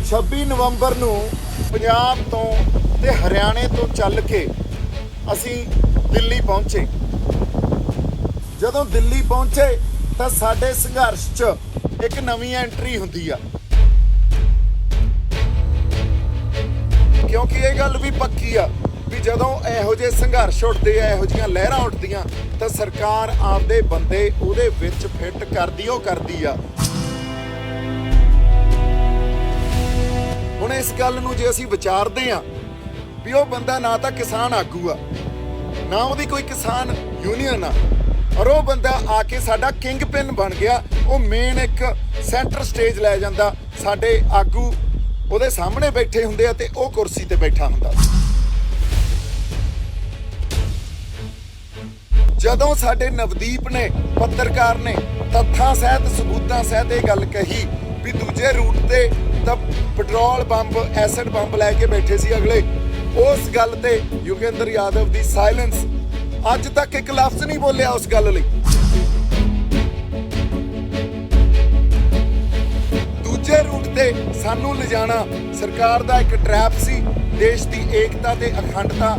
26 ਨਵੰਬਰ ਨੂੰ ਪੰਜਾਬ ਤੋਂ ਤੇ ਹਰਿਆਣੇ ਤੋਂ ਚੱਲ ਕੇ ਅਸੀਂ ਦਿੱਲੀ ਪਹੁੰਚੇ। ਜਦੋਂ ਦਿੱਲੀ ਪਹੁੰਚੇ ਤਾਂ ਸਾਡੇ ਸੰਘਰਸ਼ 'ਚ ਇੱਕ ਨਵੀਂ ਐਂਟਰੀ ਹੁੰਦੀ ਆ, ਕਿਉਂਕਿ ਇਹ ਗੱਲ ਵੀ ਪੱਕੀ ਆ ਵੀ ਜਦੋਂ ਇਹੋ ਜਿਹੇ ਸੰਘਰਸ਼ ਉੱਠਦੇ ਆ, ਇਹੋ ਜਿਹੀਆਂ ਲਹਿਰਾਂ ਉੱਠਦੀਆਂ ਤਾਂ ਸਰਕਾਰ ਆਪਦੇ ਬੰਦੇ ਉਹਦੇ ਵਿੱਚ ਫਿੱਟ ਕਰਦੀ ਆ। ਹੁਣ ਇਸ ਗੱਲ ਨੂੰ ਜੇ ਅਸੀਂ ਵਿਚਾਰਦੇ ਆ ਵੀ ਉਹ ਬੰਦਾ ਨਾ ਤਾਂ ਕਿਸਾਨ ਆਗੂ ਆ, ਨਾ ਉਹਦੀ ਕੋਈ ਕਿਸਾਨ ਯੂਨੀਅਨ ਆ, ਔਰ ਉਹ ਬੰਦਾ ਆ ਕੇ ਸਾਡਾ ਕਿੰਗ ਪਿਨ ਬਣ ਗਿਆ। ਉਹ ਮੇਨ ਇੱਕ ਸੈਂਟਰ ਸਟੇਜ ਲੈ ਜਾਂਦਾ, ਸਾਡੇ ਆਗੂ ਉਹਦੇ ਸਾਹਮਣੇ ਬੈਠੇ ਹੁੰਦੇ ਆ ਤੇ ਉਹ ਕੁਰਸੀ ਤੇ ਬੈਠਾ ਹੁੰਦਾ। ਜਦੋਂ ਸਾਡੇ ਨਵਦੀਪ ਨੇ, ਪੱਤਰਕਾਰ ਨੇ, ਤੱਥਾਂ ਸਹਿਤ ਸਬੂਤਾਂ ਸਹਿਤ ਇਹ ਗੱਲ ਕਹੀ ਵੀ ਦੂਜੇ ਰੂਟ ਤੇ ਤਾਂ ਪੈਟਰੋਲ ਬੰਬ, ਐਸਿਡ ਬੰਬ ਲੈ ਕੇ ਬੈਠੇ ਸੀ ਅਗਲੇ, ਉਸ ਗੱਲ ਤੇ ਯੋਗੇਂਦਰ ਯਾਦਵ ਦੀ ਸਾਇਲੈਂਸ, ਅੱਜ ਤੱਕ ਇੱਕ ਲਫ਼ਜ਼ ਨਹੀਂ ਬੋਲਿਆ ਉਸ ਗੱਲ ਲਈ। ਦੂਜੇ ਰੂਟ ਤੇ ਸਾਨੂੰ ਲਿਜਾਣਾ ਸਰਕਾਰ ਦਾ ਇੱਕ ਟਰੈਪ ਸੀ, ਦੇਸ਼ ਦੀ ਏਕਤਾ ਤੇ ਅਖੰਡਤਾ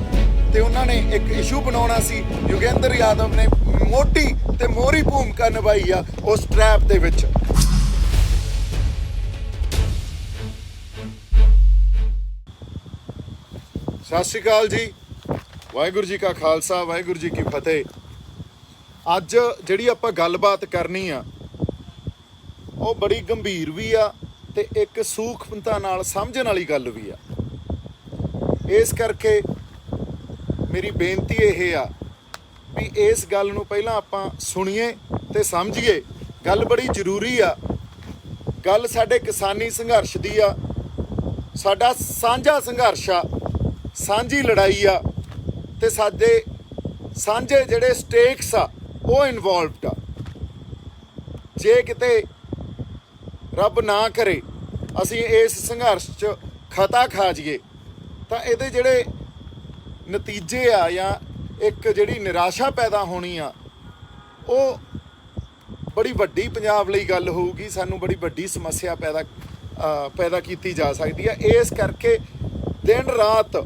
ਤੇ ਉਹਨਾਂ ਨੇ ਇੱਕ ਇਸ਼ੂ ਬਣਾਉਣਾ ਸੀ। ਯੋਗੇਂਦਰ ਯਾਦਵ ਨੇ ਮੋਟੀ ਤੇ ਮੋਹਰੀ ਭੂਮਿਕਾ ਨਿਭਾਈ ਆ ਉਸ ਟਰੈਪ ਦੇ ਵਿੱਚ। ਸਤਿ ਸ਼੍ਰੀ ਅਕਾਲ ਜੀ, ਵਾਹਿਗੁਰੂ ਜੀ ਕਾ ਖਾਲਸਾ, ਵਾਹਿਗੁਰੂ ਜੀ ਕੀ ਫਤਿਹ। ਅੱਜ ਜਿਹੜੀ ਆਪਾਂ ਗੱਲਬਾਤ ਕਰਨੀ ਆ ਉਹ ਬੜੀ ਗੰਭੀਰ ਵੀ ਆ ਤੇ ਇੱਕ ਸੂਖਮਤਾ ਨਾਲ ਸਮਝਣ ਵਾਲੀ ਗੱਲ ਵੀ ਆ। ਇਸ ਕਰਕੇ ਮੇਰੀ ਬੇਨਤੀ ਇਹ ਆ ਵੀ ਇਸ ਗੱਲ ਨੂੰ ਪਹਿਲਾਂ ਆਪਾਂ ਸੁਣੀਏ ਤੇ ਸਮਝੀਏ। ਗੱਲ ਬੜੀ ਜ਼ਰੂਰੀ ਆ, ਗੱਲ ਸਾਡੇ ਕਿਸਾਨੀ ਸੰਘਰਸ਼ ਦੀ ਆ, ਸਾਡਾ ਸਾਂਝਾ ਸੰਘਰਸ਼ ਆ, ਸਾਂਝੀ ਲੜਾਈ ਆ ਤੇ ਸਾਡੇ ਸਾਂਝੇ ਜਿਹੜੇ ਸਟੇਕਸ ਆ ਉਹ ਇਨਵੋਲਵਡ ਆ। ਜੇ ਕਿਤੇ ਰੱਬ ਨਾ ਕਰੇ ਅਸੀਂ ਇਸ ਸੰਘਰਸ਼ 'ਚ ਖਤਾ ਖਾ ਜਾਈਏ ਤਾਂ ਇਹਦੇ ਜਿਹੜੇ ਨਤੀਜੇ ਆ ਜਾਂ ਇੱਕ ਜਿਹੜੀ ਨਿਰਾਸ਼ਾ ਪੈਦਾ ਹੋਣੀ ਆ ਉਹ ਬੜੀ ਵੱਡੀ ਪੰਜਾਬ ਲਈ ਗੱਲ ਹੋਊਗੀ। ਸਾਨੂੰ ਬੜੀ ਵੱਡੀ ਸਮੱਸਿਆ ਪੈਦਾ ਕੀਤੀ ਜਾ ਸਕਦੀ ਆ। ਇਸ ਕਰਕੇ ਦਿਨ ਰਾਤ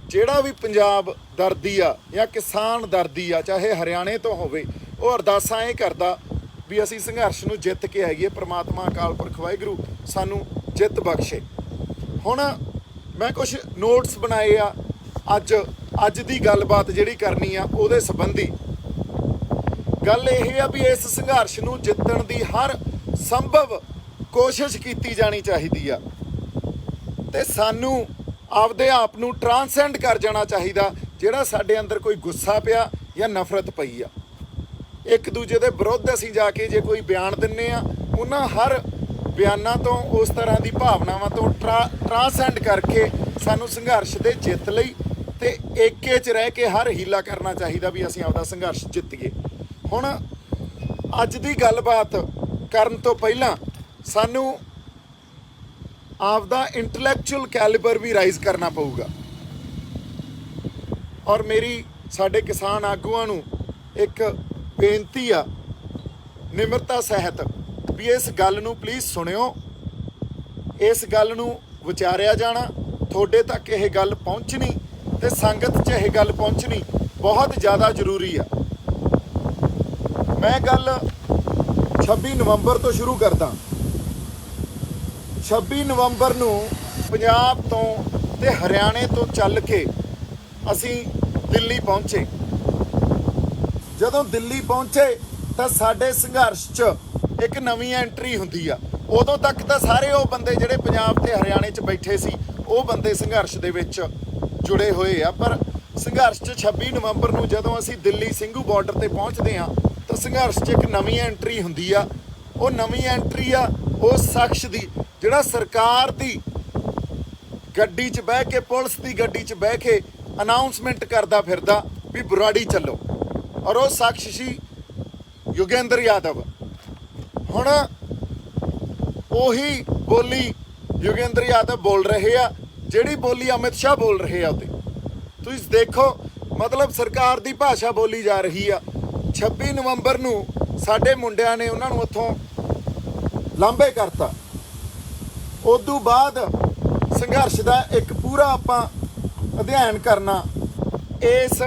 ਜਿਹੜਾ ਵੀ ਪੰਜਾਬ ਦਰਦੀ ਆ ਜਾਂ ਕਿਸਾਨ ਦਰਦੀ ਆ, ਚਾਹੇ ਹਰਿਆਣੇ ਤੋਂ ਹੋਵੇ, ਉਹ ਅਰਦਾਸਾਂ ਇਹ ਕਰਦਾ ਵੀ ਅਸੀਂ ਸੰਘਰਸ਼ ਨੂੰ ਜਿੱਤ ਕੇ ਆਈਏ। ਪ੍ਰਮਾਤਮਾ ਅਕਾਲ ਪੁਰਖ ਵਾਹਿਗੁਰੂ ਸਾਨੂੰ ਜਿੱਤ ਬਖਸ਼ੇ। ਹੁਣ ਮੈਂ ਕੁਝ ਨੋਟਸ ਬਣਾਏ ਆ ਅੱਜ ਦੀ ਗੱਲਬਾਤ ਜਿਹੜੀ ਕਰਨੀ ਆ ਉਹਦੇ ਸੰਬੰਧੀ। ਗੱਲ ਇਹ ਆ ਵੀ ਇਸ ਸੰਘਰਸ਼ ਨੂੰ ਜਿੱਤਣ ਦੀ ਹਰ ਸੰਭਵ ਕੋਸ਼ਿਸ਼ ਕੀਤੀ ਜਾਣੀ ਚਾਹੀਦੀ ਆ ਤੇ ਸਾਨੂੰ ਆਪਦੇ ਆਪ ਨੂੰ ਟਰਾਂਸੈਂਡ ਕਰ ਜਾਣਾ ਚਾਹੀਦਾ। ਜਿਹੜਾ ਸਾਡੇ ਅੰਦਰ ਕੋਈ ਗੁੱਸਾ ਪਿਆ ਜਾਂ ਨਫ਼ਰਤ ਪਈ ਆ, ਇੱਕ ਦੂਜੇ ਦੇ ਵਿਰੁੱਧ ਅਸੀਂ ਜਾ ਕੇ ਜੇ ਕੋਈ ਬਿਆਨ ਦਿੰਨੇ ਆ, ਉਹਨਾਂ ਹਰ ਬਿਆਨਾਂ ਤੋਂ, ਉਸ ਤਰ੍ਹਾਂ ਦੀ ਭਾਵਨਾਵਾਂ ਤੋਂ ਟਰਾਂਸੈਂਡ ਕਰਕੇ ਸਾਨੂੰ ਸੰਘਰਸ਼ ਦੇ ਜਿੱਤ ਲਈ ਤੇ ਏਕੇ 'ਚ ਰਹਿ ਕੇ ਹਰ ਹੀਲਾ ਕਰਨਾ ਚਾਹੀਦਾ ਵੀ ਅਸੀਂ ਆਪਦਾ ਸੰਘਰਸ਼ ਜਿੱਤੀਏ। ਹੁਣ ਅੱਜ ਦੀ ਗੱਲਬਾਤ ਕਰਨ ਤੋਂ ਪਹਿਲਾਂ ਸਾਨੂੰ ਆਪਦਾ ਇੰਟੈਲੈਕਚੁਅਲ ਕੈਲੀਬਰ ਵੀ ਰਾਈਜ਼ ਕਰਨਾ ਪਊਗਾ। ਔਰ ਮੇਰੀ ਸਾਡੇ ਕਿਸਾਨ ਆਗੂਆਂ ਨੂੰ ਇੱਕ ਬੇਨਤੀ ਆ ਨਿਮਰਤਾ ਸਹਿਤ ਵੀ ਇਸ ਗੱਲ ਨੂੰ ਪਲੀਜ਼ ਸੁਣਿਓ, ਇਸ ਗੱਲ ਨੂੰ ਵਿਚਾਰਿਆ ਜਾਣਾ, ਤੁਹਾਡੇ ਤੱਕ ਇਹ ਗੱਲ ਪਹੁੰਚਣੀ ਤੇ ਸੰਗਤ 'ਚ ਇਹ ਗੱਲ ਪਹੁੰਚਣੀ ਬਹੁਤ ਜ਼ਿਆਦਾ ਜ਼ਰੂਰੀ ਆ। ਮੈਂ ਗੱਲ 26 ਨਵੰਬਰ ਤੋਂ ਸ਼ੁਰੂ ਕਰਦਾ। 26 ਨਵੰਬਰ ਨੂੰ ਪੰਜਾਬ ਤੋਂ ਤੇ ਹਰਿਆਣੇ ਤੋਂ ਚੱਲ ਕੇ ਅਸੀਂ ਦਿੱਲੀ ਪਹੁੰਚੇ। ਜਦੋਂ ਦਿੱਲੀ ਪਹੁੰਚੇ ਤਾਂ ਸਾਡੇ ਸੰਘਰਸ਼ 'ਚ ਇੱਕ ਨਵੀਂ ਐਂਟਰੀ ਹੁੰਦੀ ਆ। ਉਦੋਂ ਤੱਕ ਤਾਂ ਸਾਰੇ ਉਹ ਬੰਦੇ ਜਿਹੜੇ ਪੰਜਾਬ ਤੇ ਹਰਿਆਣੇ 'ਚ ਬੈਠੇ ਸੀ ਉਹ ਬੰਦੇ ਸੰਘਰਸ਼ ਦੇ ਵਿੱਚ ਜੁੜੇ ਹੋਏ ਆ, ਪਰ ਸੰਘਰਸ਼ 'ਚ 26 ਨਵੰਬਰ ਨੂੰ ਜਦੋਂ ਅਸੀਂ ਦਿੱਲੀ ਸਿੰਘੂ ਬਾਰਡਰ ਤੇ ਪਹੁੰਚਦੇ ਆ ਤਾਂ ਸੰਘਰਸ਼ 'ਚ ਇੱਕ ਨਵੀਂ ਐਂਟਰੀ ਹੁੰਦੀ ਆ। ਉਹ ਨਵੀਂ ਐਂਟਰੀ ਆ ਉਸ ਸ਼ਖਸ ਦੀ ਜਿਹੜਾ ਸਰਕਾਰ ਦੀ ਗੱਡੀ 'ਚ ਬਹਿ ਕੇ, ਪੁਲਿਸ ਦੀ ਗੱਡੀ 'ਚ ਬਹਿ ਕੇ ਅਨਾਉਂਸਮੈਂਟ ਕਰਦਾ ਫਿਰਦਾ ਵੀ ਬੁਰਾੜੀ ਚੱਲੋ, ਔਰ ਉਹ ਸ਼ਖਸ ਸੀ ਯੋਗੇਂਦਰ ਯਾਦਵ। ਹੁਣ ਉਹੀ ਬੋਲੀ ਯੋਗੇਂਦਰ ਯਾਦਵ ਬੋਲ ਰਹੇ ਆ ਜਿਹੜੀ ਬੋਲੀ ਅਮਿਤ ਸ਼ਾਹ ਬੋਲ ਰਹੇ ਆ। ਉਹਦੇ ਤੁਸੀਂ ਦੇਖੋ, ਮਤਲਬ ਸਰਕਾਰ ਦੀ ਭਾਸ਼ਾ ਬੋਲੀ ਜਾ ਰਹੀ ਆ। 26 ਨਵੰਬਰ ਨੂੰ ਸਾਡੇ ਮੁੰਡਿਆਂ ਨੇ ਉਹਨਾਂ ਨੂੰ ਉੱਥੋਂ ਲਾਂਭੇ ਕਰਤਾ। ਉਦੋਂ ਬਾਅਦ ਸੰਘਰਸ਼ ਦਾ ਇੱਕ ਪੂਰਾ ਆਪਾਂ ਅਧਿਐਨ ਕਰਨਾ ਇਸ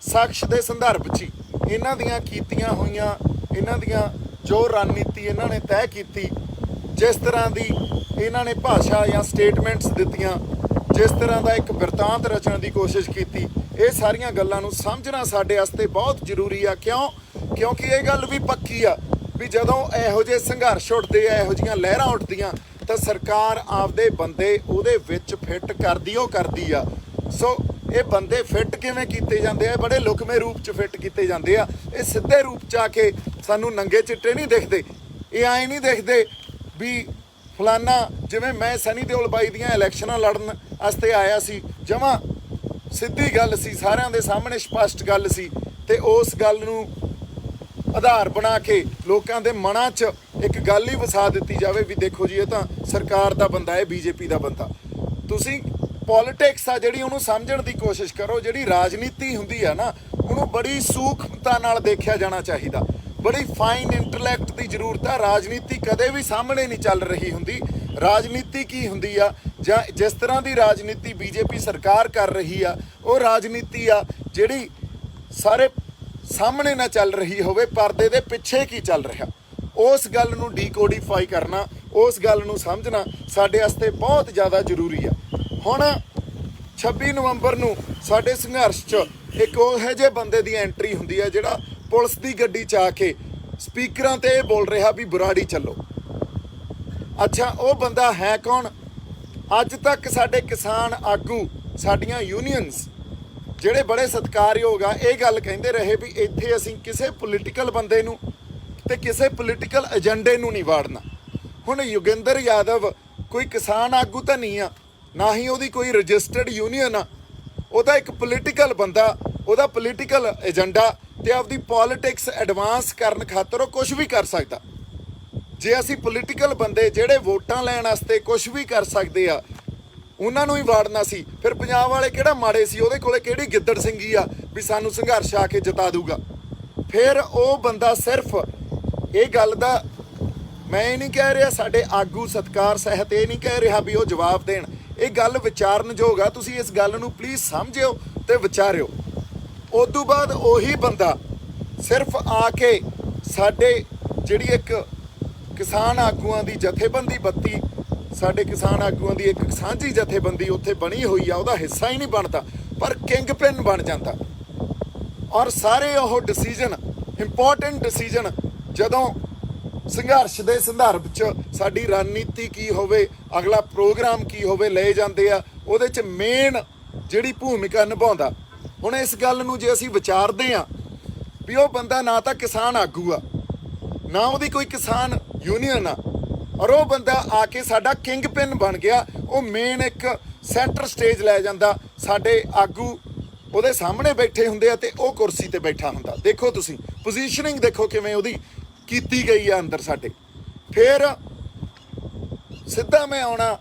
ਸ਼ਖਸ ਦੇ ਸੰਦਰਭ 'ਚ ਹੀ। ਇਹਨਾਂ ਦੀਆਂ ਕੀਤੀਆਂ ਹੋਈਆਂ, ਇਹਨਾਂ ਦੀਆਂ ਜੋ ਰਣਨੀਤੀ ਇਹਨਾਂ ਨੇ ਤੈਅ ਕੀਤੀ, ਜਿਸ ਤਰ੍ਹਾਂ ਦੀ ਇਹਨਾਂ ਨੇ ਭਾਸ਼ਾ ਜਾਂ ਸਟੇਟਮੈਂਟਸ ਦਿੱਤੀਆਂ, ਜਿਸ ਤਰ੍ਹਾਂ ਦਾ ਇੱਕ ਬਿਰਤਾਂਤ ਰਚਣ ਦੀ ਕੋਸ਼ਿਸ਼ ਕੀਤੀ, ਇਹ ਸਾਰੀਆਂ ਗੱਲਾਂ ਨੂੰ ਸਮਝਣਾ ਸਾਡੇ ਵਾਸਤੇ ਬਹੁਤ ਜ਼ਰੂਰੀ ਆ। ਕਿਉਂਕਿ ਇਹ ਗੱਲ ਵੀ ਪੱਕੀ ਆ ਵੀ ਜਦੋਂ ਇਹੋ ਜਿਹੇ ਸੰਘਰਸ਼ ਉੱਠਦੇ ਆ, ਇਹੋ ਜਿਹੀਆਂ ਲਹਿਰਾਂ ਉੱਠਦੀਆਂ, ਤਾਂ ਸਰਕਾਰ ਆਪਦੇ ਬੰਦੇ ਉਹਦੇ ਵਿੱਚ ਫਿੱਟ ਕਰਦੀ ਆ। ਸੋ ਇਹ ਬੰਦੇ ਫਿੱਟ ਕਿਵੇਂ ਕੀਤੇ ਜਾਂਦੇ ਆ? ਬੜੇ ਲੁਕਵੇਂ ਰੂਪ 'ਚ ਫਿੱਟ ਕੀਤੇ ਜਾਂਦੇ ਆ। ਇਹ ਸਿੱਧੇ ਰੂਪ 'ਚ ਆ ਕੇ ਸਾਨੂੰ ਨੰਗੇ ਚਿੱਟੇ ਨਹੀਂ ਦਿਖਦੇ। ਇਹ ਐਂ ਨਹੀਂ ਦਿਖਦੇ ਵੀ ਫਲਾਨਾ, ਜਿਵੇਂ ਮੈਂ ਸਨੀ ਦਿਓਲ ਬਾਈ ਦੀਆਂ ਇਲੈਕਸ਼ਨਾਂ ਲੜਨ ਵਾਸਤੇ ਆਇਆ ਸੀ, ਜਮਾਂ ਸਿੱਧੀ ਗੱਲ ਸੀ, ਸਾਰਿਆਂ ਦੇ ਸਾਹਮਣੇ ਸਪਸ਼ਟ ਗੱਲ ਸੀ, ਤੇ ਉਸ ਗੱਲ ਨੂੰ ਆਧਾਰ ਬਣਾ ਕੇ ਲੋਕਾਂ ਦੇ ਮਨਾਂ 'ਚ ਇੱਕ ਗੱਲ ਹੀ ਵਸਾ ਦਿੱਤੀ ਜਾਵੇ ਵੀ ਦੇਖੋ ਜੀ ਇਹ ਤਾਂ ਸਰਕਾਰ ਦਾ ਬੰਦਾ ਹੈ, ਬੀਜੇਪੀ ਦਾ ਬੰਦਾ। ਤੁਸੀਂ ਪੋਲੀਟਿਕਸ ਆ ਜਿਹੜੀ ਉਹਨੂੰ ਸਮਝਣ ਦੀ ਕੋਸ਼ਿਸ਼ ਕਰੋ। ਜਿਹੜੀ ਰਾਜਨੀਤੀ ਹੁੰਦੀ ਆ ਨਾ, ਉਹਨੂੰ ਬੜੀ ਸੂਖਮਤਾ ਨਾਲ ਦੇਖਿਆ ਜਾਣਾ ਚਾਹੀਦਾ, ਬੜੀ ਫਾਈਨ ਇੰਟੈਲੈਕਟ ਦੀ ਜ਼ਰੂਰਤ ਆ। ਰਾਜਨੀਤੀ ਕਦੇ ਵੀ ਸਾਹਮਣੇ ਨਹੀਂ ਚੱਲ ਰਹੀ ਹੁੰਦੀ। ਰਾਜਨੀਤੀ ਕੀ ਹੁੰਦੀ ਆ, ਜਾਂ ਜਿਸ ਤਰ੍ਹਾਂ ਦੀ ਰਾਜਨੀਤੀ ਬੀਜੇਪੀ ਸਰਕਾਰ ਕਰ ਰਹੀ ਆ, ਉਹ ਰਾਜਨੀਤੀ ਆ ਜਿਹੜੀ ਸਾਰੇ ਸਾਹਮਣੇ ਨਾ ਚੱਲ ਰਹੀ ਹੋਵੇ, ਪਰਦੇ ਦੇ ਪਿੱਛੇ ਕੀ ਚੱਲ ਰਿਹਾ, ਉਸ ਗੱਲ ਨੂੰ ਡੀਕੋਡੀਫਾਈ ਕਰਨਾ, ਉਸ ਗੱਲ ਨੂੰ ਸਮਝਣਾ ਸਾਡੇ ਵਾਸਤੇ ਬਹੁਤ ਜ਼ਿਆਦਾ ਜ਼ਰੂਰੀ ਆ। ਹੁਣ 26 ਨਵੰਬਰ ਨੂੰ ਸਾਡੇ ਸੰਘਰਸ਼ 'ਚ ਇੱਕ ਉਹੋ ਜਿਹੇ ਬੰਦੇ ਦੀ ਐਂਟਰੀ ਹੁੰਦੀ ਆ ਜਿਹੜਾ ਪੁਲਿਸ ਦੀ ਗੱਡੀ 'ਚ ਆ ਕੇ ਸਪੀਕਰਾਂ ਤੇ ਇਹ ਬੋਲ ਰਿਹਾ ਵੀ ਬੁਰਾੜੀ ਚੱਲੋ। ਅੱਛਾ, ਉਹ ਬੰਦਾ ਹੈ ਕੌਣ? ਅੱਜ ਤੱਕ ਸਾਡੇ ਕਿਸਾਨ ਆਗੂ, ਸਾਡੀਆਂ ਯੂਨੀਅਨਸ ਜਿਹੜੇ ਬੜੇ ਸਤਿਕਾਰਯੋਗ ਆ, ਇਹ ਗੱਲ ਕਹਿੰਦੇ ਰਹੇ ਵੀ ਇੱਥੇ ਅਸੀਂ ਕਿਸੇ ਪੋਲੀਟੀਕਲ ਬੰਦੇ ਨੂੰ ਤੇ ਕਿਸੇ ਪੋਲੀਟੀਕਲ ਏਜੰਡੇ ਨੂੰ ਨਹੀਂ ਵਾੜਨਾ। ਹੁਣ ਯੋਗਿੰਦਰ ਯਾਦਵ ਕੋਈ ਕਿਸਾਨ ਆਗੂ ਤਾਂ ਨਹੀਂ ਆ, ਨਾ ਹੀ ਉਹਦੀ ਕੋਈ ਰਜਿਸਟਰਡ ਯੂਨੀਅਨ ਆ। ਉਹਦਾ ਇੱਕ ਪੋਲੀਟੀਕਲ ਬੰਦਾ, ਉਹਦਾ ਪੋਲੀਟੀਕਲ ਏਜੰਡਾ ਤੇ ਆਪਦੀ ਪੋਲੀਟਿਕਸ ਐਡਵਾਂਸ ਕਰਨ ਖਾਤਰ ਉਹ ਕੁਝ ਵੀ ਕਰ ਸਕਦਾ। ਜੇ ਅਸੀਂ ਪੋਲੀਟੀਕਲ ਬੰਦੇ ਜਿਹੜੇ ਵੋਟਾਂ ਲੈਣ ਵਾਸਤੇ ਕੁਝ ਵੀ ਕਰ ਸਕਦੇ ਆ, ਉਹਨਾਂ ਨੂੰ ਹੀ ਵਾੜਨਾ ਸੀ, ਫਿਰ ਪੰਜਾਬ ਵਾਲੇ ਕਿਹੜਾ ਮਾੜੇ ਸੀ? ਉਹਦੇ ਕੋਲੇ ਕਿਹੜੀ ਗਿੱਦੜ ਸਿੰਘੀ ਆ ਵੀ ਸਾਨੂੰ ਸੰਘਰਸ਼ ਆ ਕੇ ਜਿਤਾ ਦੂਗਾ? ਫਿਰ ਉਹ ਬੰਦਾ ਸਿਰਫ ਇਹ ਗੱਲ ਦਾ, ਮੈਂ ਇਹ ਨਹੀਂ ਕਹਿ ਰਿਹਾ ਸਾਡੇ ਆਗੂ ਸਤਿਕਾਰ ਸਹਿਤ ਇਹ ਨਹੀਂ ਕਹਿ ਰਿਹਾ ਵੀ ਉਹ ਜਵਾਬ ਦੇਣ, ਇਹ ਗੱਲ ਵਿਚਾਰਨਯੋਗ ਆ। ਤੁਸੀਂ ਇਸ ਗੱਲ ਨੂੰ ਪਲੀਜ਼ ਸਮਝਿਓ ਤੇ ਵਿਚਾਰਿਓ। ਉਦੋਂ ਬਾਅਦ ਉਹੀ ਬੰਦਾ ਸਿਰਫ ਆ ਕੇ ਸਾਡੇ ਜਿਹੜੀ ਇੱਕ ਕਿਸਾਨ ਆਗੂਆਂ ਦੀ ਜਥੇਬੰਦੀ 32 ਸਾਡੇ ਕਿਸਾਨ ਆਗੂਆਂ ਦੀ ਇੱਕ ਸਾਂਝੀ ਜਥੇਬੰਦੀ ਉੱਥੇ ਬਣੀ ਹੋਈ ਆ, ਉਹਦਾ ਹਿੱਸਾ ਹੀ ਨਹੀਂ ਬਣਦਾ, ਪਰ ਕਿੰਗ ਪਿਨ ਬਣ ਜਾਂਦਾ। ਔਰ ਸਾਰੇ ਉਹ ਡਿਸੀਜਨ, ਇੰਪੋਰਟੈਂਟ ਡਿਸੀਜਨ, ਜਦੋਂ ਸੰਘਰਸ਼ ਦੇ ਸੰਦਰਭ 'ਚ ਸਾਡੀ ਰਣਨੀਤੀ ਕੀ ਹੋਵੇ, ਅਗਲਾ ਪ੍ਰੋਗਰਾਮ ਕੀ ਹੋਵੇ, ਲਏ ਜਾਂਦੇ ਆ। ਉਹਦੇ 'ਚ ਮੇਨ ਜਿਹੜੀ ਭੂਮਿਕਾ ਨਿਭਾਉਂਦਾ। ਹੁਣ ਇਸ ਗੱਲ ਨੂੰ ਜੇ ਅਸੀਂ ਵਿਚਾਰਦੇ ਆ ਵੀ ਉਹ ਬੰਦਾ ਨਾ ਤਾਂ ਕਿਸਾਨ ਆਗੂ ਆ, ਨਾ ਉਹਦੀ ਕੋਈ ਕਿਸਾਨ ਯੂਨੀਅਨ ਆ, ਔਰ ਉਹ ਬੰਦਾ ਆ ਕੇ ਸਾਡਾ ਕਿੰਗ ਪਿਨ ਬਣ ਗਿਆ। ਉਹ ਮੇਨ ਇੱਕ ਸੈਂਟਰ ਸਟੇਜ ਲੈ ਜਾਂਦਾ, ਸਾਡੇ ਆਗੂ ਉਹਦੇ ਸਾਹਮਣੇ ਬੈਠੇ ਹੁੰਦੇ ਆ ਤੇ ਉਹ ਕੁਰਸੀ ਤੇ ਬੈਠਾ ਹੁੰਦਾ। ਦੇਖੋ ਤੁਸੀਂ ਪੋਜੀਸ਼ਨਿੰਗ ਦੇਖੋ ਕਿਵੇਂ ਉਹਦੀ ਕੀਤੀ ਗਈ ਆ ਅੰਦਰ ਸਾਡੇ। ਫਿਰ ਸਿੱਧਾ ਮੈਂ ਆਉਣਾ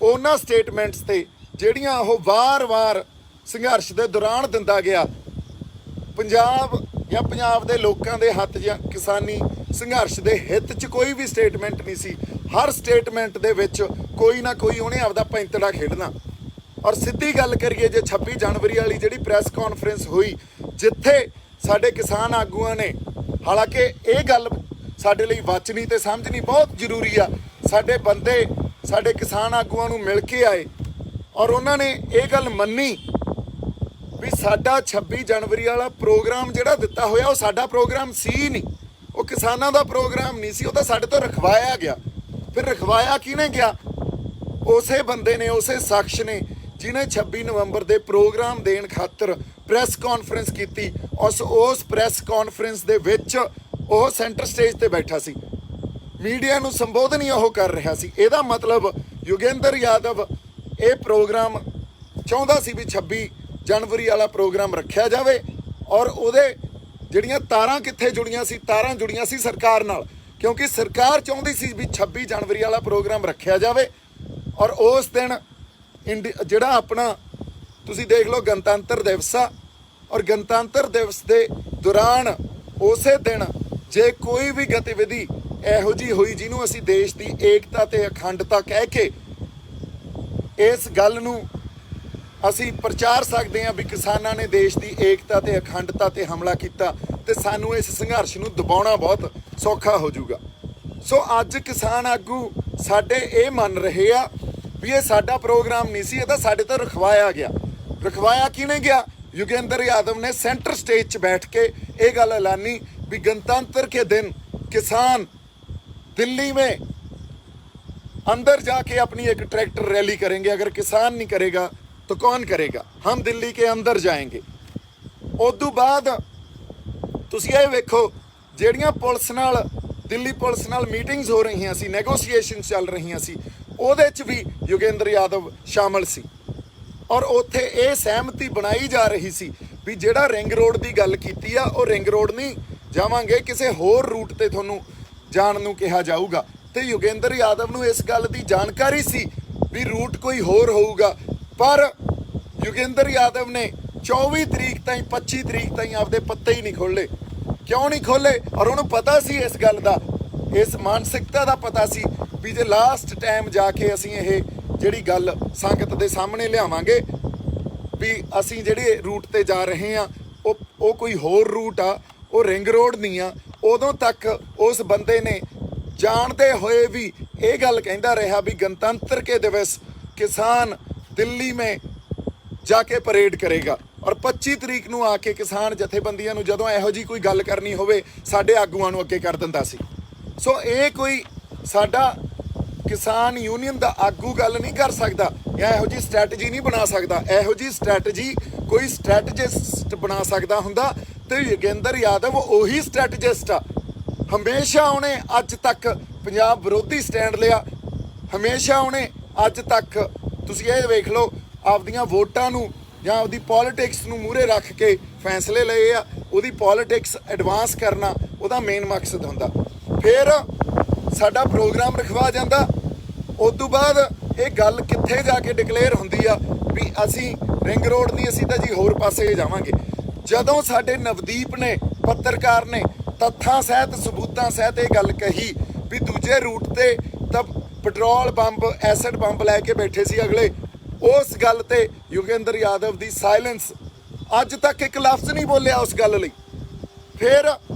ਉਹਨਾਂ ਸਟੇਟਮੈਂਟਸ ਤੇ ਜਿਹੜੀਆਂ ਉਹ ਵਾਰ-ਵਾਰ ਸੰਘਰਸ਼ ਦੇ ਦੌਰਾਨ ਦਿੰਦਾ ਗਿਆ। ਪੰਜਾਬ ਜਾਂ ਪੰਜਾਬ ਦੇ ਲੋਕਾਂ ਦੇ ਹੱਥ ਜਾਂ ਕਿਸਾਨੀ ਸੰਘਰਸ਼ ਦੇ ਹਿੱਤ 'ਚ ਕੋਈ ਵੀ ਸਟੇਟਮੈਂਟ ਨਹੀਂ ਸੀ। ਹਰ ਸਟੇਟਮੈਂਟ ਦੇ ਵਿੱਚ ਕੋਈ ਨਾ ਕੋਈ ਉਹਨੇ ਆਪਦਾ ਪੈਂਤੜਾ ਖੇਡਣਾ। ਔਰ ਸਿੱਧੀ ਗੱਲ ਕਰੀਏ, ਜੇ 26 ਜਨਵਰੀ ਵਾਲੀ ਜਿਹੜੀ ਪ੍ਰੈਸ ਕਾਨਫਰੰਸ ਹੋਈ, ਜਿੱਥੇ ਸਾਡੇ ਕਿਸਾਨ ਆਗੂਆਂ ਨੇ, ਹਾਲਾਂਕਿ ਇਹ ਗੱਲ ਸਾਡੇ ਲਈ ਵਾਚਣੀ ਤੇ ਸਮਝਣੀ ਬਹੁਤ ਜ਼ਰੂਰੀ ਆ, ਸਾਡੇ ਬੰਦੇ ਸਾਡੇ ਕਿਸਾਨ ਆਗੂਆਂ ਨੂੰ ਮਿਲ ਕੇ ਆਏ ਔਰ ਉਹਨਾਂ ਨੇ ਇਹ ਗੱਲ ਮੰਨੀ ਵੀ ਸਾਡਾ 26 ਜਨਵਰੀ ਵਾਲਾ ਪ੍ਰੋਗਰਾਮ ਜਿਹੜਾ ਦਿੱਤਾ ਹੋਇਆ ਉਹ ਸਾਡਾ ਪ੍ਰੋਗਰਾਮ ਸੀ ਨਹੀਂ, ਉਹ ਕਿਸਾਨਾਂ ਦਾ ਪ੍ਰੋਗਰਾਮ ਨਹੀਂ ਸੀ, ਉਹ ਤਾਂ ਸਾਡੇ ਤੋਂ ਰਖਵਾਇਆ ਗਿਆ। ਫਿਰ ਰਖਵਾਇਆ ਕਿਹਨੇ ਗਿਆ? ਉਸੇ ਬੰਦੇ ਨੇ, ਉਸੇ ਸ਼ਖਸ ਨੇ ਜਿਹਨੇ 26 ਨਵੰਬਰ ਦੇ ਪ੍ਰੋਗਰਾਮ ਦੇਣ ਖਾਤਰ ਪ੍ਰੈਸ ਕਾਨਫਰੰਸ ਕੀਤੀ। ਉਸ ਪ੍ਰੈਸ ਕਾਨਫਰੰਸ ਦੇ ਵਿੱਚ ਉਹ ਸੈਂਟਰ ਸਟੇਜ ਤੇ ਬੈਠਾ ਸੀ, ਮੀਡੀਆ ਨੂੰ ਸੰਬੋਧਨ ਹੀ ਉਹ ਕਰ ਰਿਹਾ ਸੀ। ਇਹਦਾ ਮਤਲਬ ਯੋਗਿੰਦਰ ਯਾਦਵ ਇਹ ਪ੍ਰੋਗਰਾਮ ਚਾਹੁੰਦਾ ਸੀ ਵੀ 26 ਜਨਵਰੀ ਵਾਲਾ ਪ੍ਰੋਗਰਾਮ ਰੱਖਿਆ ਜਾਵੇ, ਔਰ ਉਹਦੇ ਜਿਹੜੀਆਂ ਤਾਰਾਂ ਕਿੱਥੇ ਜੁੜੀਆਂ ਸੀ? ਤਾਰਾਂ ਜੁੜੀਆਂ ਸੀ ਸਰਕਾਰ ਨਾਲ, ਕਿਉਂਕਿ ਸਰਕਾਰ ਚਾਹੁੰਦੀ ਸੀ ਵੀ 26 ਜਨਵਰੀ ਵਾਲਾ ਪ੍ਰੋਗਰਾਮ ਰੱਖਿਆ ਜਾਵੇ। ਔਰ ਉਸ ਦਿਨ ਜਿਹੜਾ ਆਪਣਾ ਤੁਸੀਂ ਦੇਖ ਲਓ ਗਣਤੰਤਰ ਦਿਵਸ ਆ, ਔਰ ਗਣਤੰਤਰ ਦਿਵਸ ਦੇ ਦੌਰਾਨ ਉਸੇ ਦਿਨ ਜੇ ਕੋਈ ਵੀ ਗਤੀਵਿਧੀ ਇਹੋ ਜਿਹੀ ਹੋਈ ਜਿਹਨੂੰ ਅਸੀਂ ਦੇਸ਼ ਦੀ ਏਕਤਾ ਤੇ ਅਖੰਡਤਾ ਕਹਿ ਕੇ ਇਸ ਗੱਲ ਨੂੰ ਅਸੀਂ ਪ੍ਰਚਾਰ ਸਕਦੇ ਹਾਂ ਵੀ ਕਿਸਾਨਾਂ ਨੇ ਦੇਸ਼ ਦੀ ਏਕਤਾ ਤੇ ਅਖੰਡਤਾ ਤੇ ਹਮਲਾ ਕੀਤਾ ਤੇ ਸਾਨੂੰ ਇਸ ਸੰਘਰਸ਼ ਨੂੰ ਦਬਾਉਣਾ ਬਹੁਤ ਸੌਖਾ ਹੋ ਜਾਊਗਾ। ਸੋ ਅੱਜ ਕਿਸਾਨ ਆਗੂ ਸਾਡੇ ਇਹ ਮੰਨ ਰਹੇ ਆ ਵੀ ਇਹ ਸਾਡਾ ਪ੍ਰੋਗਰਾਮ ਨਹੀਂ ਸੀ, ਇਹ ਤਾਂ ਸਾਡੇ ਤੋਂ ਰਖਵਾਇਆ ਗਿਆ। ਰਖਵਾਇਆ ਕਿਹਨੇ ਗਿਆ? योगेंद्र यादव ने सेंटर स्टेज 'ਚ बैठ के ये गल ऐलानी भी गणतंत्र के दिन किसान दिल्ली में अंदर जाके अपनी एक ट्रैक्टर रैली करेंगे। अगर किसान नहीं करेगा तो कौन करेगा? हम दिल्ली के अंदर जाएंगे। उदू बाद तुसीं ये वेखो ਜਿਹੜੀਆਂ ਪੁਲਿਸ ਨਾਲ ਦਿੱਲੀ ਪੁਲਿਸ ਨਾਲ ਮੀਟਿੰਗਸ ਹੋ ਰਹੀਆਂ ਸੀ, ਨੈਗੋਸ਼ੀਏਸ਼ਨਸ ਚੱਲ ਰਹੀਆਂ ਸੀ, ਉਹਦੇ 'ਚ ਵੀ ਯੋਗੇਂਦਰ ਯਾਦਵ ਸ਼ਾਮਲ ਸੀ ਔਰ ਉੱਥੇ ਇਹ ਸਹਿਮਤੀ ਬਣਾਈ ਜਾ ਰਹੀ ਸੀ ਵੀ ਜਿਹੜਾ ਰਿੰਗ ਰੋਡ ਦੀ ਗੱਲ ਕੀਤੀ ਆ ਉਹ ਰਿੰਗ ਰੋਡ ਨਹੀਂ ਜਾਵਾਂਗੇ, ਕਿਸੇ ਹੋਰ ਰੂਟ ਤੇ ਤੁਹਾਨੂੰ ਜਾਣ ਨੂੰ ਕਿਹਾ ਜਾਊਗਾ। ਤੇ ਯੋਗੇਂਦਰ ਯਾਦਵ ਨੂੰ ਇਸ ਗੱਲ ਦੀ ਜਾਣਕਾਰੀ ਸੀ ਵੀ ਰੂਟ ਕੋਈ ਹੋਰ ਹੋਊਗਾ, ਪਰ ਯੋਗੇਂਦਰ ਯਾਦਵ ਨੇ 24 ਤਰੀਕ ਤਾਈਂ 25 ਤਰੀਕ ਤਾਈਂ ਆਪਦੇ ਪੱਤੇ ਹੀ ਨਹੀਂ ਖੋਲ੍ਹੇ। ਕਿਉਂ ਨਹੀਂ ਖੋਲ੍ਹੇ? ਔਰ ਉਹਨੂੰ ਪਤਾ ਸੀ ਇਸ ਗੱਲ ਦਾ, ਇਸ ਮਾਨਸਿਕਤਾ ਦਾ ਪਤਾ ਸੀ ਵੀ ਜੇ ਲਾਸਟ ਟਾਈਮ ਜਾ ਕੇ ਅਸੀਂ ਇਹ ਜਿਹੜੀ ਗੱਲ ਸੰਗਤ ਦੇ ਸਾਹਮਣੇ ਲਿਆਵਾਂਗੇ ਵੀ ਅਸੀਂ ਜਿਹੜੇ ਰੂਟ ਤੇ ਜਾ ਰਹੇ ਆ ਉਹ ਕੋਈ ਹੋਰ ਰੂਟ ਆ, ਉਹ ਰਿੰਗ ਰੋਡ ਨਹੀਂ ਆ। ਉਦੋਂ ਤੱਕ ਉਸ ਬੰਦੇ ਨੇ ਜਾਣਦੇ ਹੋਏ ਵੀ ਇਹ ਗੱਲ ਕਹਿੰਦਾ ਰਿਹਾ ਵੀ गणतंत्र के दिवस किसान दिल्ली में जाके परेड करेगा। ਔਰ 25 ਤਰੀਕ ਨੂੰ ਆ ਕੇ ਕਿਸਾਨ ਜਥੇਬੰਦੀਆਂ ਨੂੰ ਜਦੋਂ ਇਹੋ ਜੀ ਕੋਈ ਗੱਲ ਕਰਨੀ ਹੋਵੇ ਸਾਡੇ ਆਗੂਆਂ ਨੂੰ ਅੱਗੇ ਕਰ ਦਿੰਦਾ ਸੀ। ਸੋ ਇਹ ਕੋਈ ਸਾਡਾ ਕਿਸਾਨ ਯੂਨੀਅਨ ਦਾ ਆਗੂ ਗੱਲ ਨਹੀਂ ਕਰ ਸਕਦਾ ਜਾਂ ਇਹੋ ਜੀ ਸਟ੍ਰੈਟਜੀ ਨਹੀਂ ਬਣਾ ਸਕਦਾ। ਇਹੋ ਜੀ ਸਟ੍ਰੈਟਜੀ ਕੋਈ ਸਟ੍ਰੈਟਜਿਸਟ ਬਣਾ ਸਕਦਾ ਹੁੰਦਾ ਤੇ ਯੋਗੇਂਦਰ ਯਾਦਵ ਉਹੀ ਸਟ੍ਰੈਟਜਿਸਟ ਆ। ਹਮੇਸ਼ਾ ਉਹਨੇ ਅੱਜ ਤੱਕ ਪੰਜਾਬ ਵਿਰੋਧੀ ਸਟੈਂਡ ਲਿਆ, ਹਮੇਸ਼ਾ ਉਹਨੇ ਅੱਜ ਤੱਕ ਤੁਸੀਂ ਇਹ ਵੇਖ ਲਓ ਆਪਦੀਆਂ ਵੋਟਾਂ ਨੂੰ ਜਾਂ ਉਹਦੀ ਪੋਲੀਟਿਕਸ ਨੂੰ ਮੂਹਰੇ ਰੱਖ ਕੇ ਫੈਸਲੇ ਲਏ ਆ। ਉਹਦੀ ਪੋਲੀਟਿਕਸ ਐਡਵਾਂਸ ਕਰਨਾ ਉਹਦਾ ਮੇਨ ਮਕਸਦ ਹੁੰਦਾ। ਫਿਰ ਸਾਡਾ ਪ੍ਰੋਗਰਾਮ ਰਖਵਾ ਜਾਂਦਾ। ਉਸ ਤੋਂ ਬਾਅਦ ਇਹ ਗੱਲ ਕਿੱਥੇ ਜਾ ਕੇ ਡਿਕਲੇਅਰ ਹੁੰਦੀ ਆ ਵੀ ਅਸੀਂ ਰਿੰਗ ਰੋਡ ਨਹੀਂ, ਅਸੀਂ ਤਾਂ ਜੀ ਹੋਰ ਪਾਸੇ ਜਾਵਾਂਗੇ। ਜਦੋਂ ਸਾਡੇ ਨਵਦੀਪ ਨੇ ਪੱਤਰਕਾਰ ਨੇ ਤੱਥਾਂ ਸਹਿਤ ਸਬੂਤਾਂ ਸਹਿਤ ਇਹ ਗੱਲ ਕਹੀ ਵੀ ਦੂਜੇ ਰੂਟ ਤੇ ਤਾਂ ਪੈਟਰੋਲ ਬੰਬ ਐਸਿਡ ਬੰਬ ਲੈ ਕੇ ਬੈਠੇ ਸੀ ਅਗਲੇ, ਉਸ ਗੱਲ ਤੇ ਯੋਗੇਂਦਰ ਯਾਦਵ ਦੀ ਸਾਇਲੈਂਸ, ਅੱਜ ਤੱਕ ਇੱਕ ਲਫ਼ਜ਼ ਨਹੀਂ ਬੋਲਿਆ ਉਸ ਗੱਲ ਲਈ। ਫਿਰ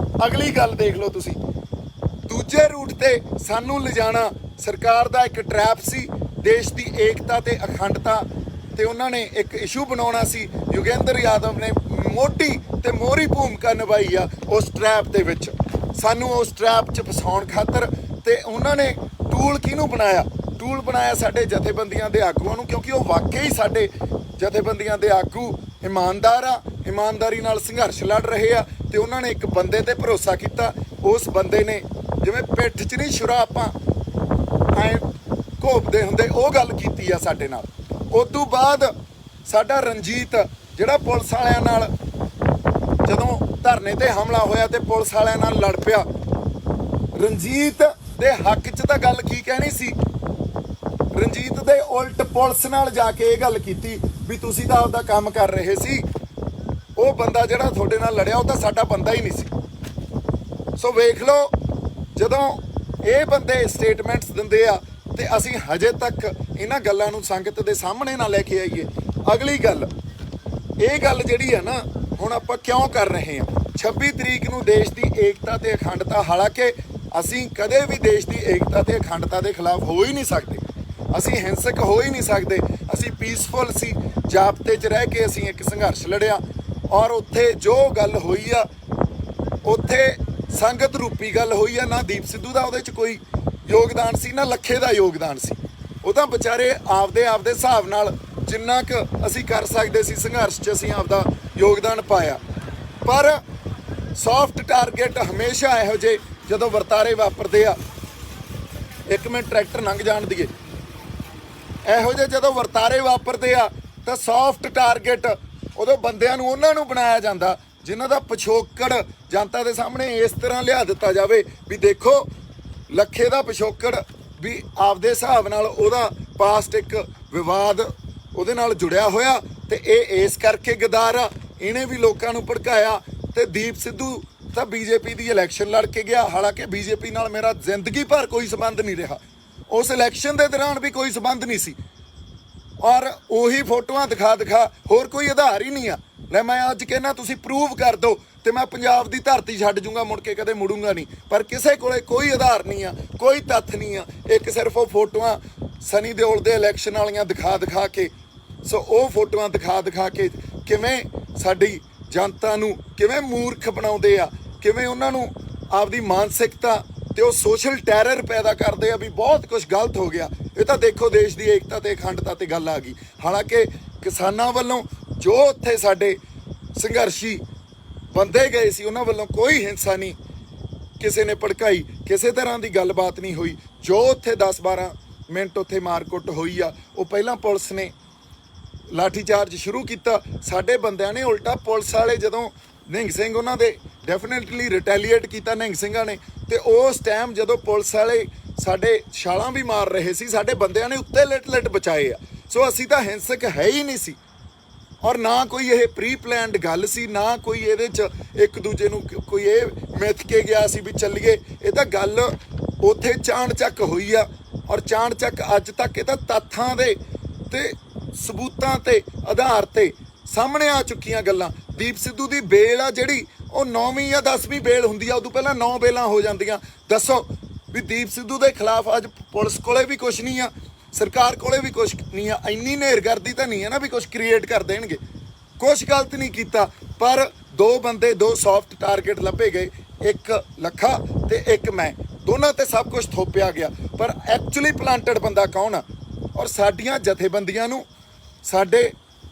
ਅਗਲੀ ਗੱਲ ਦੇਖ ਲਓ ਤੁਸੀਂ, ਦੂਜੇ ਰੂਟ ਤੇ ਸਾਨੂੰ ਲਿਜਾਣਾ ਸਰਕਾਰ ਦਾ ਇੱਕ ਟਰੈਪ ਸੀ। ਦੇਸ਼ ਦੀ ਏਕਤਾ ਤੇ ਅਖੰਡਤਾ ਤੇ ਉਹਨਾਂ ਨੇ ਇੱਕ ਇਸ਼ੂ ਬਣਾਉਣਾ ਸੀ। ਯੋਗੇਂਦਰ ਯਾਦਵ ਨੇ ਮੋਢੀ ਤੇ ਮੋਹਰੀ ਭੂਮਿਕਾ ਨਿਭਾਈ ਆ ਉਸ ਟਰੈਪ ਦੇ ਵਿੱਚ, ਸਾਨੂੰ ਉਸ ਟਰੈਪ 'ਚ ਫਸਾਉਣ ਖਾਤਰ। ਤੇ ਉਹਨਾਂ ਨੇ ਟੂਲ ਕਿਹਨੂੰ ਬਣਾਇਆ? ਟੂਲ ਬਣਾਇਆ ਸਾਡੇ ਜਥੇਬੰਦੀਆਂ ਦੇ ਆਗੂਆਂ ਨੂੰ, ਕਿਉਂਕਿ ਉਹ ਵਾਕਈ ਸਾਡੇ ਜਥੇਬੰਦੀਆਂ ਦੇ ਆਗੂ ਇਮਾਨਦਾਰ ਆ, ਇਮਾਨਦਾਰੀ ਨਾਲ ਸੰਘਰਸ਼ ਲੜ ਰਹੇ ਆ। ਤੇ ਉਹਨਾਂ ਨੇ ਇੱਕ ਬੰਦੇ ਤੇ ਭਰੋਸਾ ਕੀਤਾ। ਉਸ ਬੰਦੇ ਨੇ ਜਿਵੇਂ ਪਿੱਠ 'ਚ ਨਹੀਂ ਛੁਰਾ ਆਪਾਂ ਐ ਘੋਪਦੇ ਹੁੰਦੇ, ਉਹ ਗੱਲ ਕੀਤੀ ਆ ਸਾਡੇ ਨਾਲ। ਉਸ ਤੋਂ ਬਾਅਦ ਸਾਡਾ ਰਣਜੀਤ ਜਿਹੜਾ ਪੁਲਿਸ ਵਾਲਿਆਂ ਨਾਲ ਜਦੋਂ ਧਰਨੇ ਤੇ ਹਮਲਾ ਹੋਇਆ ਤੇ ਪੁਲਿਸ ਵਾਲਿਆਂ ਨਾਲ ਲੜ ਪਿਆ, ਰਣਜੀਤ ਦੇ ਹੱਕ 'ਚ ਤਾਂ ਗੱਲ ਕੀ ਕਹਿਣੀ ਸੀ, ਰਣਜੀਤ ਦੇ ਉਲਟ ਪੁਲਿਸ ਨਾਲ ਜਾ ਕੇ ਇਹ ਗੱਲ ਕੀਤੀ ਵੀ ਤੁਸੀਂ ਤਾਂ ਆਪਦਾ ਕੰਮ ਕਰ ਰਹੇ ਸੀ, ਉਹ ਬੰਦਾ ਜਿਹੜਾ ਤੁਹਾਡੇ ਨਾਲ ਲੜਿਆ ਉਹ ਤਾਂ ਸਾਡਾ ਬੰਦਾ ਹੀ ਨਹੀਂ ਸੀ। ਸੋ ਵੇਖ ਲਓ, ਜਦੋਂ ਇਹ ਬੰਦੇ ਸਟੇਟਮੈਂਟਸ ਦਿੰਦੇ ਆ ਤੇ ਅਸੀਂ ਹਜੇ ਤੱਕ ਇਹਨਾਂ ਗੱਲਾਂ ਨੂੰ ਸੰਗਤ ਦੇ ਸਾਹਮਣੇ ਨਾ ਲੈ ਕੇ ਆਈਏ। ਅਗਲੀ ਗੱਲ, ਇਹ ਗੱਲ ਜਿਹੜੀ ਹੈ ਨਾ ਹੁਣ ਆਪਾਂ ਕਿਉਂ ਕਰ ਰਹੇ ਹਾਂ? 26 ਤਰੀਕ ਨੂੰ ਦੇਸ਼ ਦੀ ਏਕਤਾ ਤੇ ਅਖੰਡਤਾ, ਹਾਲਾਂਕਿ ਅਸੀਂ ਕਦੇ ਵੀ ਦੇਸ਼ ਦੀ ਏਕਤਾ ਤੇ ਅਖੰਡਤਾ ਦੇ ਖਿਲਾਫ ਹੋ ਹੀ ਨਹੀਂ ਸਕਦੇ, ਅਸੀਂ ਹਿੰਸਕ ਹੋ ਹੀ ਨਹੀਂ ਸਕਦੇ। ਅਸੀਂ ਪੀਸਫੁਲ ਸੀ, ਜਾਬਤੇ 'ਚ ਰਹਿ ਕੇ ਅਸੀਂ ਇੱਕ ਸੰਘਰਸ਼ ਲੜਿਆ ਔਰ ਉੱਥੇ ਜੋ ਗੱਲ ਹੋਈ ਆ ਉੱਥੇ ਸੰਗਤ ਰੂਪੀ ਗੱਲ ਹੋਈ ਆ। ਨਾ ਦੀਪ ਸਿੱਧੂ ਦਾ ਉਹਦੇ 'ਚ ਕੋਈ ਯੋਗਦਾਨ ਸੀ, ਨਾ ਲੱਖੇ ਦਾ ਯੋਗਦਾਨ ਸੀ। ਉਹ ਤਾਂ ਵਿਚਾਰੇ ਆਪਦੇ ਹਿਸਾਬ ਨਾਲ ਜਿੰਨਾ ਕੁ ਅਸੀਂ ਕਰ ਸਕਦੇ ਸੀ ਸੰਘਰਸ਼ 'ਚ ਅਸੀਂ ਆਪਦਾ ਯੋਗਦਾਨ ਪਾਇਆ। ਪਰ ਸੌਫਟ ਟਾਰਗੇਟ ਹਮੇਸ਼ਾ ਇਹੋ ਜਿਹੇ ਜਦੋਂ ਵਰਤਾਰੇ ਵਾਪਰਦੇ ਆ, ਇੱਕ ਮਿੰਟ ਟਰੈਕਟਰ ਲੰਘ ਜਾਣ ਦੀਏ, ਇਹੋ ਜਿਹੇ ਜਦੋਂ ਵਰਤਾਰੇ ਵਾਪਰਦੇ ਆ ਤਾਂ ਸੌਫਟ ਟਾਰਗੇਟ ਉਦੋਂ ਬੰਦਿਆਂ ਨੂੰ ਉਹਨਾਂ ਨੂੰ ਬਣਾਇਆ ਜਾਂਦਾ ਜਿਨ੍ਹਾਂ ਦਾ ਪਿਛੋਕੜ ਜਨਤਾ ਦੇ ਸਾਹਮਣੇ ਇਸ ਤਰ੍ਹਾਂ ਲਿਆ ਦਿੱਤਾ ਜਾਵੇ ਵੀ ਦੇਖੋ ਲੱਖੇ ਦਾ ਪਿਛੋਕੜ ਵੀ ਆਪਦੇ ਹਿਸਾਬ ਨਾਲ ਉਹਦਾ ਪਾਸਟ ਇੱਕ ਵਿਵਾਦ ਉਹਦੇ ਨਾਲ ਜੁੜਿਆ ਹੋਇਆ ਤੇ ਇਹ ਇਸ ਕਰਕੇ ਗਦਾਰ ਆ, ਇਹਨੇ ਵੀ ਲੋਕਾਂ ਨੂੰ ਭੜਕਾਇਆ। ਤੇ ਦੀਪ ਸਿੱਧੂ ਤਾਂ ਬੀਜੇਪੀ ਦੀ ਇਲੈਕਸ਼ਨ ਲੜ ਕੇ ਗਿਆ, ਹਾਲਾਂਕਿ ਬੀਜੇਪੀ ਨਾਲ ਮੇਰਾ ਜ਼ਿੰਦਗੀ ਭਰ ਕੋਈ ਸੰਬੰਧ ਨਹੀਂ ਰਿਹਾ, ਉਸ ਇਲੈਕਸ਼ਨ ਦੇ ਦੌਰਾਨ ਵੀ ਕੋਈ ਸੰਬੰਧ ਨਹੀਂ ਸੀ। ਔਰ ਉਹੀ ਫੋਟੋਆਂ ਦਿਖਾ ਹੋਰ ਕੋਈ ਆਧਾਰ ਹੀ ਨਹੀਂ ਆ। ਲੈ ਮੈਂ ਅੱਜ ਕਹਿੰਦਾ ਤੁਸੀਂ ਪ੍ਰੂਵ ਕਰ ਦਿਓ ਤੇ ਮੈਂ ਪੰਜਾਬ ਦੀ ਧਰਤੀ ਛੱਡ ਜੂੰਗਾ, ਮੁੜ ਕੇ ਕਦੇ ਮੁੜੂੰਗਾ ਨਹੀਂ। ਪਰ ਕਿਸੇ ਕੋਲੇ ਕੋਈ ਆਧਾਰ ਨਹੀਂ ਆ, ਕੋਈ ਤੱਥ ਨਹੀਂ ਆ। ਇੱਕ ਸਿਰਫ ਉਹ ਫੋਟੋਆਂ ਸਨੀ ਦਿਓਲ ਦੇ ਇਲੈਕਸ਼ਨ ਵਾਲੀਆਂ ਦਿਖਾ ਕੇ, ਸੋ ਉਹ ਫੋਟੋਆਂ ਦਿਖਾ ਕੇ ਕਿਵੇਂ ਸਾਡੀ ਜਨਤਾ ਨੂੰ ਕਿਵੇਂ ਮੂਰਖ ਬਣਾਉਂਦੇ ਆ, ਕਿਵੇਂ ਉਹਨਾਂ ਨੂੰ ਆਪਦੀ ਮਾਨਸਿਕਤਾ ਤੇ ਉਹ ਸੋਸ਼ਲ ਟੈਰਰ ਪੈਦਾ ਕਰਦੇ ਆ ਵੀ ਬਹੁਤ ਕੁਝ ਗਲਤ ਹੋ ਗਿਆ। ਇਹ ਤਾਂ ਦੇਖੋ ਦੇਸ਼ ਦੀ ਏਕਤਾ ਤੇ ਅਖੰਡਤਾ ਤੇ ਗੱਲ ਆ ਗਈ। ਹਾਲਾਂਕਿ ਕਿਸਾਨਾਂ ਵੱਲੋਂ ਜੋ ਉੱਥੇ ਸਾਡੇ ਸੰਘਰਸ਼ੀ ਬੰਦੇ ਗਏ ਸੀ ਉਹਨਾਂ ਵੱਲੋਂ ਕੋਈ ਹਿੰਸਾ ਨਹੀਂ ਕਿਸੇ ਨੇ ਭੜਕਾਈ, ਕਿਸੇ ਤਰ੍ਹਾਂ ਦੀ ਗੱਲਬਾਤ ਨਹੀਂ ਹੋਈ। ਜੋ ਉੱਥੇ 10-12 ਮਿੰਟ ਉੱਥੇ ਮਾਰਕੁੱਟ ਹੋਈ ਆ, ਉਹ ਪਹਿਲਾਂ ਪੁਲਿਸ ਨੇ ਲਾਠੀ ਚਾਰਜ ਸ਼ੁਰੂ ਕੀਤਾ, ਸਾਡੇ ਬੰਦਿਆਂ ਨੇ ਉਲਟਾ ਪੁਲਿਸ ਵਾਲੇ ਜਦੋਂ ਨਿਹੰਗ ਸਿੰਘ ਉਹਨਾਂ ਦੇ ਡੈਫੀਨੇਟਲੀ ਰਿਟੈਲੀਏਟ ਕੀਤਾ ਨਿਹੰਗ ਸਿੰਘਾਂ ਨੇ, ਤੇ ਉਸ ਟਾਈਮ ਜਦੋਂ ਪੁਲਿਸ ਵਾਲੇ ਸਾਡੇ ਛਾਲਾਂ ਵੀ ਮਾਰ ਰਹੇ ਸੀ, ਸਾਡੇ ਬੰਦਿਆਂ ਨੇ ਉੱਤੇ ਲਿਟ ਬਚਾਏ ਆ। ਸੋ ਅਸੀਂ ਤਾਂ ਹਿੰਸਕ ਹੈ ਹੀ ਨਹੀਂ ਸੀ, ਔਰ ਨਾ ਕੋਈ ਇਹ ਪ੍ਰੀ ਪਲਾਨਡ ਗੱਲ ਸੀ, ਨਾ ਕੋਈ ਇਹਦੇ 'ਚ ਇੱਕ ਦੂਜੇ ਨੂੰ ਕੋਈ ਇਹ ਮਿੱਥ ਕੇ ਗਿਆ ਸੀ ਵੀ ਚੱਲੀਏ। ਇਹ ਤਾਂ ਗੱਲ ਉੱਥੇ ਚਾਣਚੱਕ ਹੋਈ ਆ, ਔਰ ਚਾਣਚੱਕ ਅੱਜ ਤੱਕ ਇਹ ਤਾਂ ਤੱਥਾਂ ਦੇ ਤੇ ਸਬੂਤਾਂ ਤੇ ਆਧਾਰ ਤੇ ਸਾਹਮਣੇ ਆ ਚੁੱਕੀਆਂ ਗੱਲਾਂ। ਦੀਪ ਸਿੱਧੂ ਦੀ ਬੇਲ ਆ ਜਿਹੜੀ, ਉਹ 9ਵੀਂ ਜਾਂ 10ਵੀਂ ਬੇਲ ਹੁੰਦੀ ਆ, ਉਦੋਂ ਪਹਿਲਾਂ 9 ਬੇਲਾਂ ਹੋ ਜਾਂਦੀਆਂ। ਦੱਸੋ ਵੀ ਦੀਪ ਸਿੱਧੂ ਦੇ ਖਿਲਾਫ ਅੱਜ ਪੁਲਿਸ ਕੋਲੇ ਵੀ ਕੁਝ ਨਹੀਂ ਆ, ਸਰਕਾਰ ਕੋਲੇ ਵੀ ਕੁਝ ਨਹੀਂ ਆ। ਇੰਨੀ ਨੇਰਗਰਦੀ ਤਾਂ ਨਹੀਂ ਹੈ ਨਾ ਵੀ ਕੁਝ ਕ੍ਰੀਏਟ ਕਰ ਦੇਣਗੇ। ਕੁਝ ਗਲਤ ਨਹੀਂ ਕੀਤਾ, ਪਰ ਦੋ ਬੰਦੇ, ਦੋ ਸੌਫਟ ਟਾਰਗੇਟ ਲੱਭੇ ਗਏ, ਇੱਕ ਲੱਖਾ ਤੇ ਇੱਕ ਮੈਂ, ਦੋਨਾਂ ਤੇ ਸਭ ਕੁਝ ਥੋਪਿਆ ਗਿਆ। ਪਰ ਐਕਚੁਅਲੀ ਪਲਾਂਟਡ ਬੰਦਾ ਕੌਣ ਆ? ਔਰ ਸਾਡੀਆਂ ਜਥੇਬੰਦੀਆਂ ਨੂੰ, ਸਾਡੇ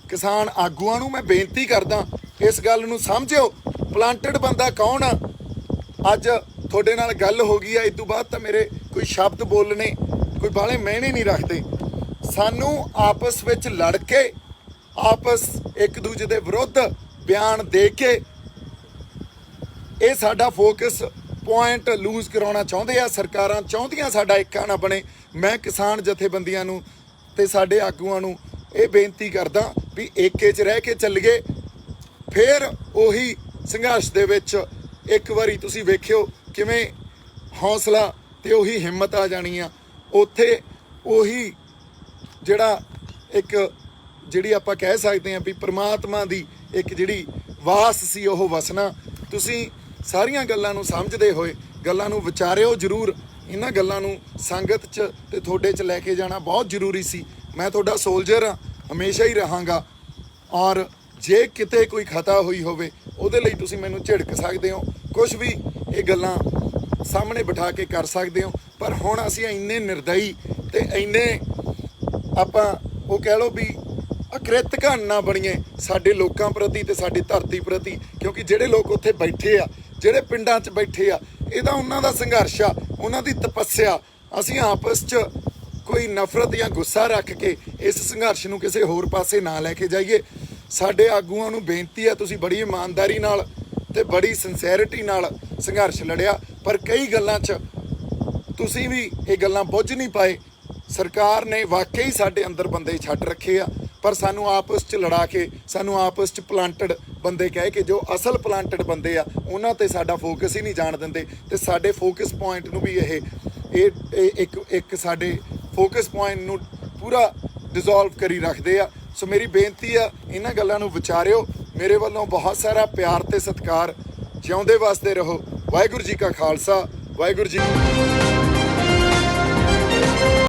ਕਿਸਾਨ ਆਗੂਆਂ ਨੂੰ ਮੈਂ ਬੇਨਤੀ ਕਰਦਾ, ਇਸ ਗੱਲ ਨੂੰ ਸਮਝਿਓ, ਪਲਾਂਟਡ ਬੰਦਾ ਕੌਣ ਆ। ਅੱਜ ਤੁਹਾਡੇ ਨਾਲ ਗੱਲ ਹੋ ਗਈ ਆ, ਇਸ ਤੋਂ ਬਾਅਦ ਤਾਂ ਮੇਰੇ ਕੋਈ ਸ਼ਬਦ ਬੋਲਣੇ ਕੋਈ ਬਾਹਲੇ ਮਾਇਨੇ ਨਹੀਂ ਰੱਖਦੇ। ਸਾਨੂੰ ਆਪਸ ਵਿੱਚ ਲੜ ਕੇ, ਆਪਸ ਇੱਕ ਦੂਜੇ ਦੇ ਵਿਰੁੱਧ ਬਿਆਨ ਦੇ ਕੇ ਇਹ ਸਾਡਾ ਫੋਕਸ ਪੁਆਇੰਟ ਲੂਜ਼ ਕਰਾਉਣਾ ਚਾਹੁੰਦੇ ਆ। ਸਰਕਾਰਾਂ ਚਾਹੁੰਦੀਆਂ ਸਾਡਾ ਏਕਾ ਨਾ ਬਣੇ। ਮੈਂ ਕਿਸਾਨ ਜਥੇਬੰਦੀਆਂ ਨੂੰ ਤੇ ਸਾਡੇ ਆਗੂਆਂ ਨੂੰ ਇਹ ਬੇਨਤੀ ਕਰਦਾ ਵੀ ਏਕੇ 'ਚ ਰਹਿ ਕੇ ਚੱਲੀਏ। ਫਿਰ ਉਹੀ ਸੰਘਰਸ਼ ਦੇ ਵਿੱਚ ਇੱਕ ਵਾਰੀ ਤੁਸੀਂ ਵੇਖਿਓ ਕਿਵੇਂ ਹੌਸਲਾ ਤੇ ਉਹੀ ਹਿੰਮਤ ਆ ਜਾਣੀ ਆ। ਉੱਥੇ ਉਹੀ ਜਿਹੜਾ ਇੱਕ ਜਿਹੜੀ ਆਪਾਂ ਕਹਿ ਸਕਦੇ ਹਾਂ ਵੀ ਪ੍ਰਮਾਤਮਾ ਦੀ ਇੱਕ ਜਿਹੜੀ ਵਾਸ ਸੀ ਉਹ ਵਸਣਾ। ਤੁਸੀਂ ਸਾਰੀਆਂ ਗੱਲਾਂ ਨੂੰ ਸਮਝਦੇ ਹੋਏ ਗੱਲਾਂ ਨੂੰ ਵਿਚਾਰਿਓ ਜ਼ਰੂਰ। ਇਹਨਾਂ ਗੱਲਾਂ ਨੂੰ ਸੰਗਤ 'ਚ ਤੇ ਤੁਹਾਡੇ 'ਚ ਲੈ ਕੇ ਜਾਣਾ ਬਹੁਤ ਜ਼ਰੂਰੀ ਸੀ। ਮੈਂ ਤੁਹਾਡਾ ਸੋਲਜਰ ਹਾਂ, ਹਮੇਸ਼ਾ ਹੀ ਰਹਾਂਗਾ। ਔਰ ਜੇ ਕਿਤੇ ਕੋਈ ਖਤਾ ਹੋਈ ਹੋਵੇ ਉਹਦੇ ਲਈ ਤੁਸੀਂ ਮੈਨੂੰ ਝਿੜਕ ਸਕਦੇ ਹੋ, ਕੁਝ ਵੀ ਇਹ ਗੱਲਾਂ ਸਾਹਮਣੇ ਬਿਠਾ ਕੇ ਕਰ ਸਕਦੇ ਹੋ। ਪਰ ਹੁਣ ਅਸੀਂ ਇੰਨੇ ਨਿਰਦਈ ਤੇ ਇੰਨੇ ਆਪਾਂ ਉਹ ਕਹਿ ਲਓ ਵੀ ਅਕ੍ਰਿਤਿਕਨ ਨਾ ਬਣੀਏ ਸਾਡੇ ਲੋਕਾਂ ਪ੍ਰਤੀ ਤੇ ਸਾਡੀ ਧਰਤੀ ਪ੍ਰਤੀ, ਕਿਉਂਕਿ ਜਿਹੜੇ ਲੋਕ ਉੱਥੇ ਬੈਠੇ ਆ, ਜਿਹੜੇ ਪਿੰਡਾਂ 'ਚ ਬੈਠੇ ਆ, ਇਹ ਤਾਂ ਉਹਨਾਂ ਦਾ ਸੰਘਰਸ਼ ਆ, ਉਹਨਾਂ ਦੀ ਤਪੱਸਿਆ। ਅਸੀਂ ਆਪਸ 'ਚ ਕੋਈ ਨਫ਼ਰਤ ਜਾਂ ਗੁੱਸਾ ਰੱਖ ਕੇ ਇਸ ਸੰਘਰਸ਼ ਨੂੰ ਕਿਸੇ ਹੋਰ ਪਾਸੇ ਨਾ ਲੈ ਕੇ ਜਾਈਏ। ਸਾਡੇ ਆਗੂਆਂ ਨੂੰ ਬੇਨਤੀ ਆ, ਤੁਸੀਂ ਬੜੀ ਇਮਾਨਦਾਰੀ ਨਾਲ ਤੇ ਬੜੀ ਸਿੰਸੈਰਿਟੀ ਨਾਲ ਸੰਘਰਸ਼ ਲੜਿਆ, ਪਰ ਕਈ ਗੱਲਾਂ 'ਚ ਤੁਸੀਂ ਵੀ ਇਹ ਗੱਲਾਂ ਬੁੱਝ ਨਹੀਂ ਪਾਏ। ਸਰਕਾਰ ਨੇ ਵਾਕਈ ਸਾਡੇ ਅੰਦਰ ਬੰਦੇ ਛੱਡ ਰੱਖੇ ਆ, ਪਰ ਸਾਨੂੰ ਆਪਸ 'ਚ ਲੜਾ ਕੇ, ਸਾਨੂੰ ਆਪਸ 'ਚ ਪਲਾਂਟਡ ਬੰਦੇ ਕਹਿ ਕੇ, ਜੋ ਅਸਲ ਪਲਾਂਟਡ ਬੰਦੇ ਆ ਉਹਨਾਂ ਤੇ ਸਾਡਾ ਫੋਕਸ ਹੀ ਨਹੀਂ ਜਾਣ ਦਿੰਦੇ। ਤੇ ਸਾਡੇ ਫੋਕਸ ਪੁਆਇੰਟ ਨੂੰ ਵੀ ਇਹ ਇੱਕ ਸਾਡੇ ਫੋਕਸ ਪੁਆਇੰਟ ਨੂੰ ਪੂਰਾ ਡਿਸੋਲਵ ਕਰੀ ਰੱਖਦੇ ਆ। ਸੋ ਮੇਰੀ ਬੇਨਤੀ ਆ, ਇਹਨਾਂ ਗੱਲਾਂ ਨੂੰ ਵਿਚਾਰਿਓ। ਮੇਰੇ ਵੱਲੋਂ ਬਹੁਤ ਸਾਰਾ ਪਿਆਰ ਤੇ ਸਤਿਕਾਰ। ਜਿਉਂਦੇ ਵਸਦੇ ਰਹੋ। ਵਾਹਿਗੁਰੂ ਜੀ ਕਾ ਖਾਲਸਾ, ਵਾਹਿਗੁਰੂ ਜੀ।